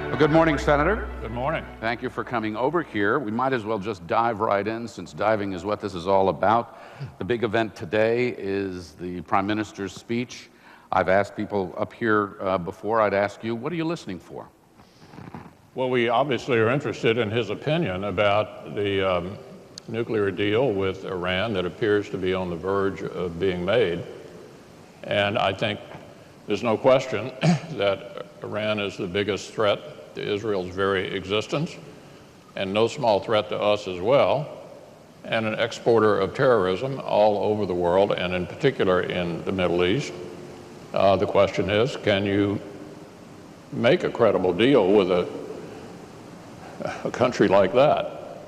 Well, good morning, Senator. Good morning. Thank you for coming over here. We might as well just dive right in, since diving is what this is all about. The big event today is the Prime Minister's speech. I've asked people up here before. I'd ask you, what are you listening for? Well, we obviously are interested in his opinion about the nuclear deal with Iran that appears to be on the verge of being made. And I think there's no question that Iran is the biggest threat to Israel's very existence, and no small threat to us as well, and an exporter of terrorism all over the world, and in particular in the Middle East. The question is, can you make a credible deal with a country like that?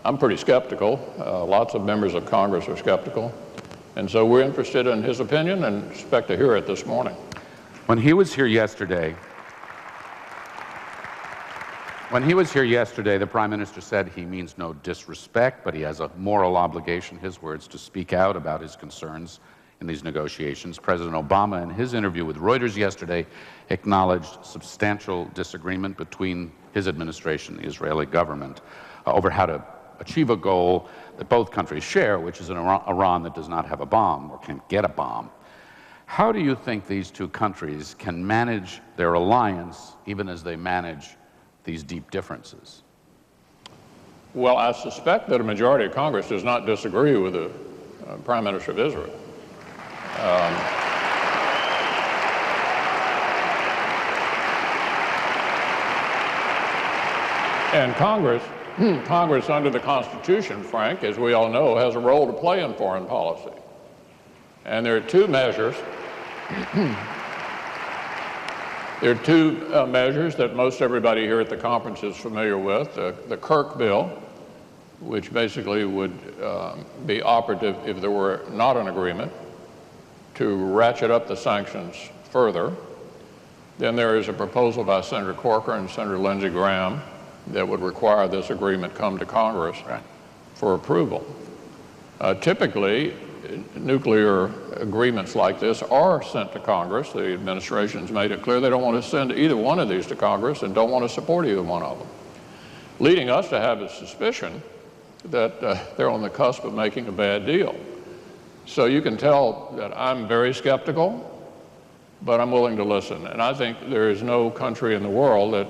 I'm pretty skeptical. Lots of members of Congress are skeptical. And so we're interested in his opinion and expect to hear it this morning. When he was here yesterday, the Prime Minister said he means no disrespect, but he has a moral obligation, his words, to speak out about his concerns in these negotiations. President Obama, in his interview with Reuters yesterday, acknowledged substantial disagreement between his administration and the Israeli government over how to achieve a goal that both countries share, which is an Iran that does not have a bomb or can't get a bomb. How do you think these two countries can manage their alliance even as they manage these deep differences? Well, I suspect that a majority of Congress does not disagree with the Prime Minister of Israel. And Congress under the Constitution, Frank, as we all know, has a role to play in foreign policy. And there are two measures measures that most everybody here at the conference is familiar with. The Kirk bill, which basically would be operative if there were not an agreement, to ratchet up the sanctions further. Then there is a proposal by Senator Corker and Senator Lindsey Graham that would require this agreement come to Congress for approval. Typically, nuclear agreements like this are sent to Congress. The administration's made it clear they don't want to send either one of these to Congress and don't want to support either one of them, leading us to have a suspicion that they're on the cusp of making a bad deal. So you can tell that I'm very skeptical, but I'm willing to listen. And I think there is no country in the world that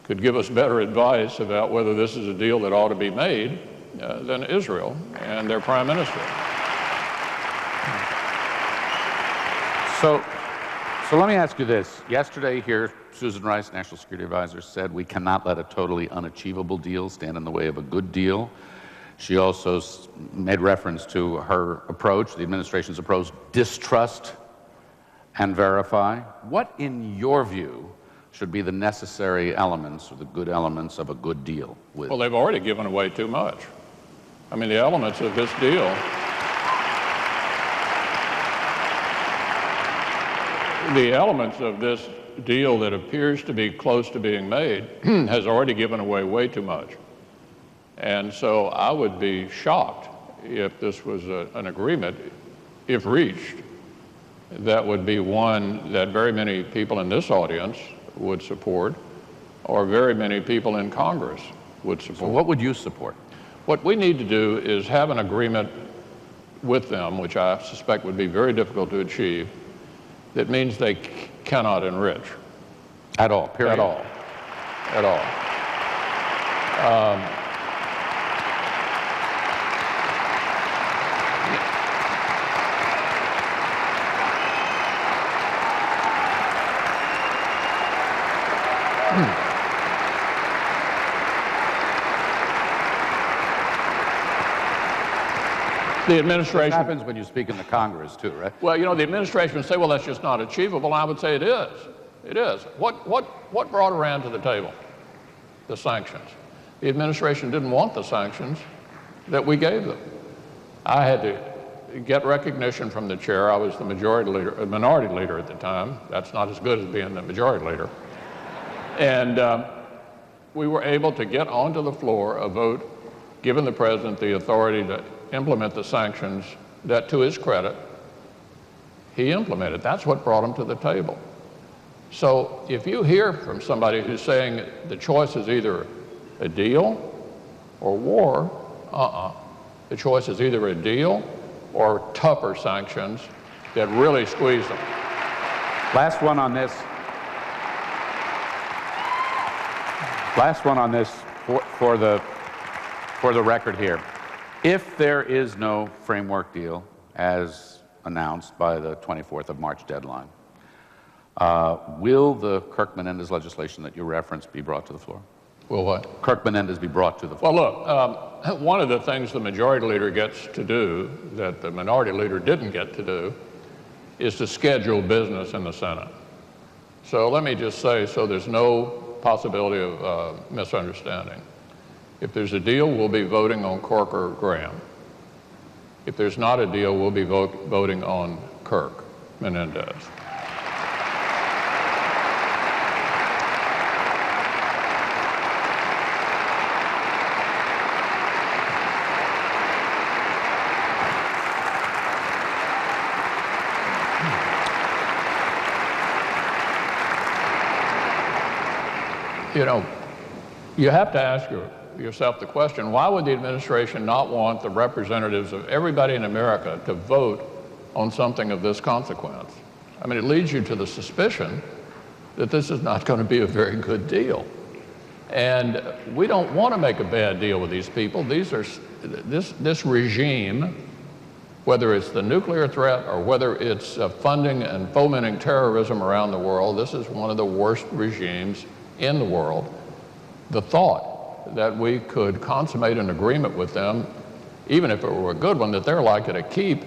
could give us better advice about whether this is a deal that ought to be made than Israel and their Prime Minister. So let me ask you this. Yesterday here, Susan Rice, National Security Advisor, said we cannot let a totally unachievable deal stand in the way of a good deal. She also made reference to her approach, the administration's approach, distrust and verify. What, in your view, should be the necessary elements or the good elements of a good deal with? Well, they've already given away too much. I mean, the elements of this deal, that appears to be close to being made has already given away way too much. And so I would be shocked if this was an agreement, if reached, that would be one that very many people in this audience would support, or very many people in Congress would support. So what would you support? What we need to do is have an agreement with them, which I suspect would be very difficult to achieve, that means they cannot enrich. At all, period? At all. At all. The administration... This happens when you speak in the Congress, too, right? Well, you know, the administration would say, well, that's just not achievable. And I would say it is. It is. What brought Iran to the table? The sanctions. The administration didn't want the sanctions that we gave them. I had to get recognition from the chair. I was the minority leader at the time. That's not as good as being the majority leader. And we were able to get onto the floor a vote, giving the president the authority to implement the sanctions that, to his credit, he implemented. That's what brought him to the table. So if you hear from somebody who's saying the choice is either a deal or war, the choice is either a deal or tougher sanctions that really squeeze them. Last one on this. Last one on this for the record here. If there is no framework deal, as announced by the 24th of March deadline, will the Kirk-Menendez legislation that you referenced be brought to the floor? Will what? Kirk-Menendez be brought to the floor? Well, look, one of the things the majority leader gets to do that the minority leader didn't get to do is to schedule business in the Senate. So let me just say, so there's no possibility of misunderstanding. If there's a deal, we'll be voting on Corker Graham. If there's not a deal, we'll be voting on Kirk Menendez. You know, you have to ask yourself the question, why would the administration not want the representatives of everybody in America to vote on something of this consequence? I mean, it leads you to the suspicion that this is not going to be a very good deal. And we don't want to make a bad deal with these people. This regime, whether it's the nuclear threat or whether it's funding and fomenting terrorism around the world, this is one of the worst regimes in the world. The thought that we could consummate an agreement with them, even if it were a good one that they're likely to keep,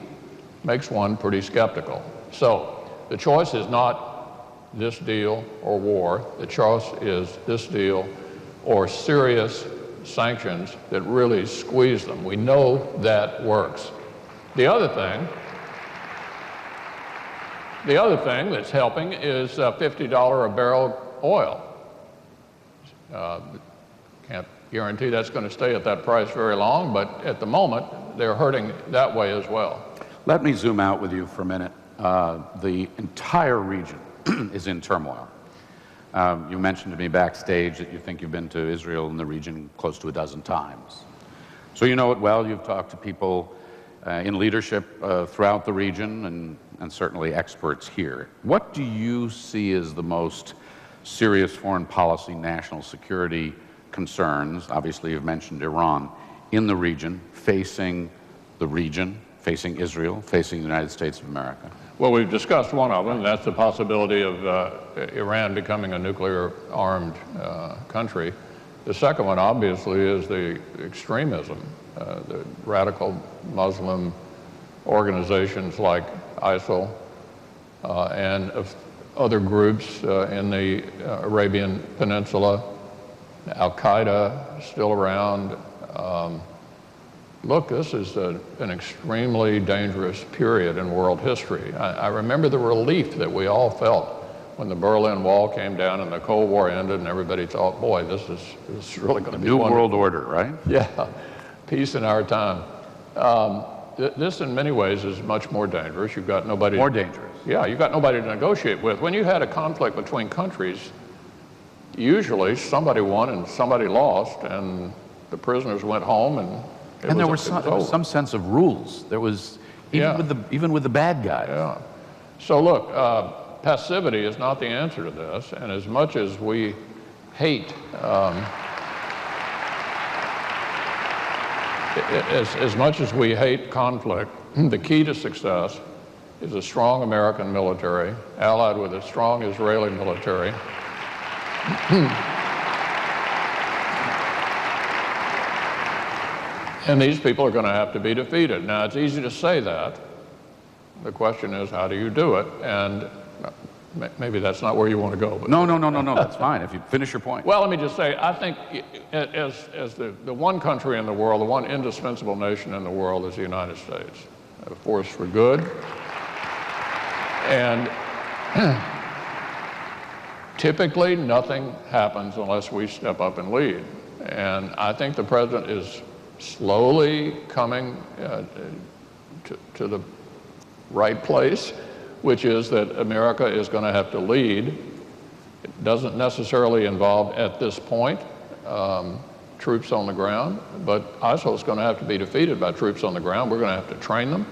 makes one pretty skeptical. So the choice is not this deal or war. The choice is this deal or serious sanctions that really squeeze them. We know that works. The other thing that's helping is $50 a barrel oil. Can't guarantee that's going to stay at that price very long, but at the moment, they're hurting that way as well. Let me zoom out with you for a minute. The entire region is in turmoil. You mentioned to me backstage that you think you've been to Israel and the region close to a dozen times. So you know it well. You've talked to people in leadership throughout the region and certainly experts here. What do you see as the most serious foreign policy, national security concerns, obviously you've mentioned Iran, in the region, facing Israel, facing the United States of America? Well, we've discussed one of them, and that's the possibility of Iran becoming a nuclear-armed country. The second one, obviously, is the extremism, the radical Muslim organizations like ISIL and other groups in the Arabian Peninsula, Al-Qaeda still around. Look, this is an extremely dangerous period in world history. I remember the relief that we all felt when the Berlin Wall came down and the Cold War ended and everybody thought, boy, this is really going to be new wonderful. World order, right? Yeah, peace in our time. This in many ways is much more dangerous. You've got nobody. More dangerous. Yeah, you've got nobody to negotiate with. When you had a conflict between countries, usually somebody won and somebody lost, and the prisoners went home, and there was some sense of rules. There was even with the bad guys. Yeah. So look, passivity is not the answer to this, and as much as we hate as much as we hate conflict, the key to success is a strong American military allied with a strong Israeli military. And these people are going to have to be defeated. Now, it's easy to say that. The question is, how do you do it? And maybe that's not where you want to go. But No, that's fine. If you finish your point. well, let me just say, I think as the one country in the world, the one indispensable nation in the world is the United States, a force for good. And typically, nothing happens unless we step up and lead. And I think the president is slowly coming to the right place, which is that America is going to have to lead It doesn't necessarily involve, at this point, troops on the ground, but ISIL is going to have to be defeated by troops on the ground. We're going to have to train them.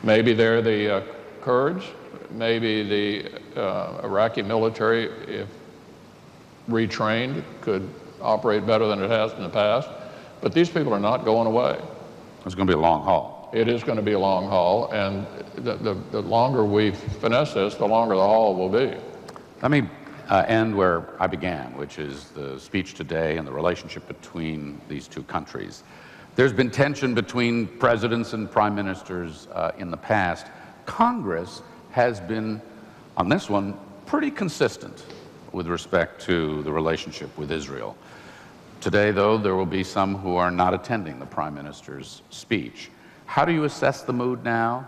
Maybe they're the Kurds, maybe the Iraqi military, if retrained, could operate better than it has in the past. But these people are not going away. It's going to be a long haul. It is going to be a long haul, and the longer we finesse this, the longer the haul will be. Let me end where I began, which is the speech today and the relationship between these two countries. There's been tension between presidents and prime ministers in the past. Congress has been, on this one, pretty consistent with respect to the relationship with Israel. Today, though, there will be some who are not attending the prime minister's speech. How do you assess the mood now?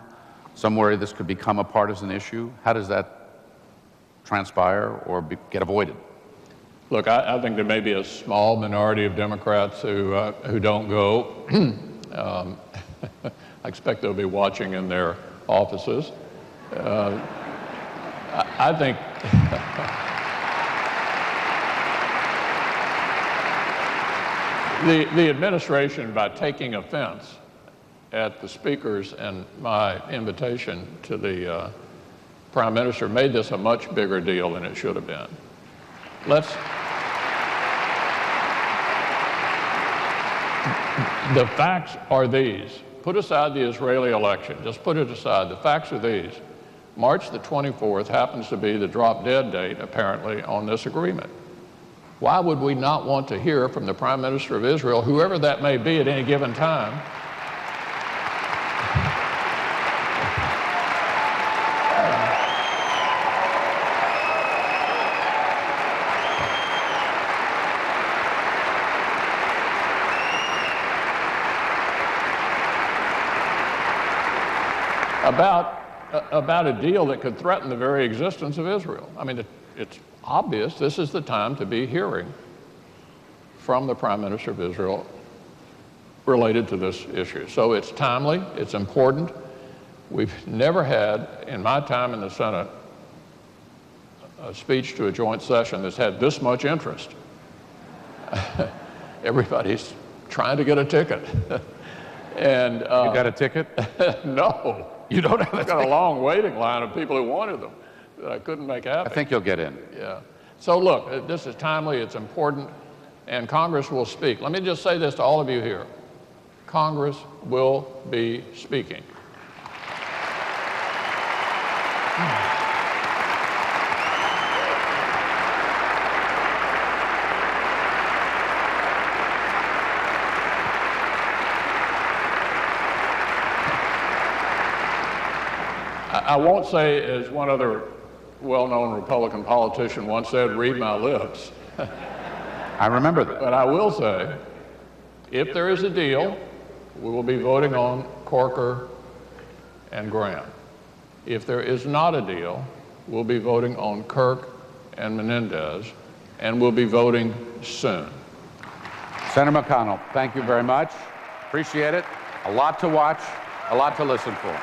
Some worry this could become a partisan issue. How does that transpire or get avoided? Look, I think there may be a small minority of Democrats who don't go. I expect they'll be watching in their offices. I think the administration, by taking offense at the speaker's and my invitation to the Prime Minister, made this a much bigger deal than it should have been. The facts are these. Put aside the Israeli election. Just put it aside. The facts are these. March the 24th happens to be the drop-dead date, apparently, on this agreement. Why would we not want to hear from the Prime Minister of Israel, whoever that may be at any given time, about a deal that could threaten the very existence of Israel? I mean, it's obvious this is the time to be hearing from the Prime Minister of Israel related to this issue. So it's timely, it's important. We've never had, in my time in the Senate, a speech to a joint session that's had this much interest. Everybody's trying to get a ticket. And you got a ticket? No. You don't have a ticket? I've got a long waiting line of people who wanted them that I couldn't make happen. I think you'll get in. Yeah. So look, this is timely, it's important, and Congress will speak. Let me just say this to all of you here. Congress will be speaking. I won't say, as one other well-known Republican politician once said, read my lips. I remember that. But I will say, if there is a deal, we will be voting on Corker and Graham. If there is not a deal, we'll be voting on Kirk and Menendez, and we'll be voting soon. Senator McConnell, thank you very much. Appreciate it. A lot to watch, a lot to listen for.